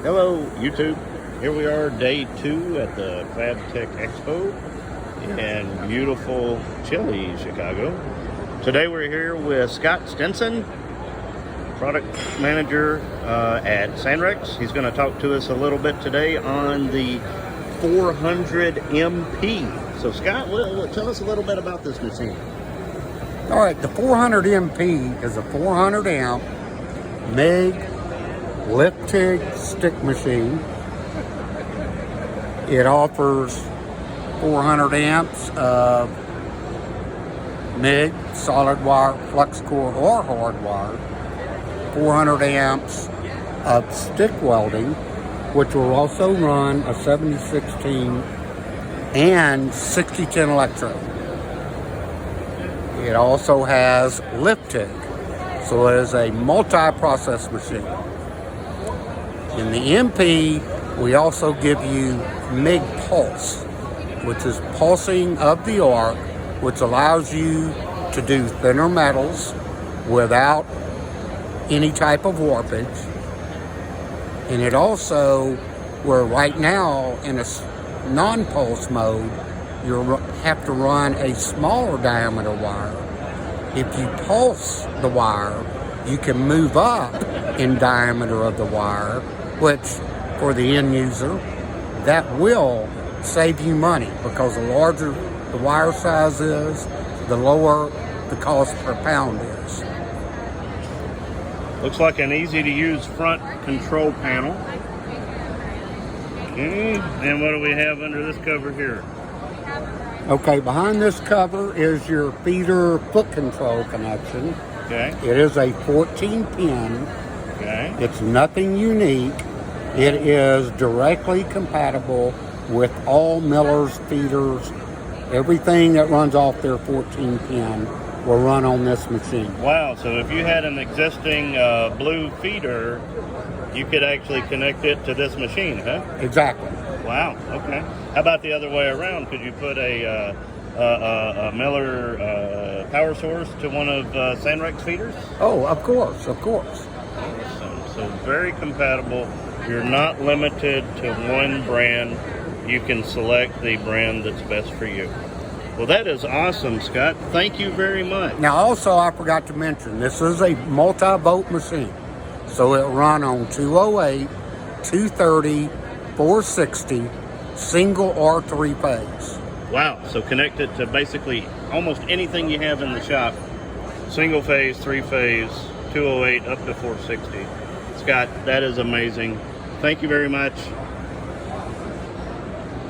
Hello, YouTube. Here we are, day 2 at the FabTech Expo in beautiful, chilly Chicago. Today we're here with Scott Stinson, product manager at SanRex. He's going to talk to us a little bit today on the 400 MP. So Scott, tell us a little bit about this machine. All right, the 400 MP is a 400 amp MIG lift TIG stick machine. It offers 400 amps of MIG, solid wire, flux core, or hard wire, 400 amps of stick welding, which will also run a 7016 and 6010 electrode. It also has lift TIG, so it is a multi-process machine. In the MP, we also give you MIG Pulse, which is pulsing of the arc, which allows you to do thinner metals without any type of warpage. And it also, where right now in a non-pulse mode, you have to run a smaller diameter wire. If you pulse the wire, you can move up in diameter of the wire, which for the end user, that will save you money, because the larger the wire size is, the lower the cost per pound is. Looks like an easy to use front control panel. Okay, and what do we have under this cover here? Okay, behind this cover is your feeder foot control connection. Okay. It is a 14 pin. Okay. It's nothing unique. It is directly compatible with all Miller's feeders. Everything that runs off their 14 pin will run on this machine. Wow, so if you had an existing blue feeder, you could actually connect it to this machine, huh? Exactly. Wow, okay. How about the other way around? Could you put a Miller Powersource to one of SanRex feeders? Oh, of course, of course. So very compatible. You're not limited to one brand. You can select the brand that's best for you. Well, that is awesome, Scott. Thank you very much. Now, also, I forgot to mention, this is a multi-bolt machine. So it'll run on 208, 230, 460, single or three-phase. Wow, so connected to basically almost anything you have in the shop. Single phase, three-phase, 208 up to 460. Scott, that is amazing. Thank you very much.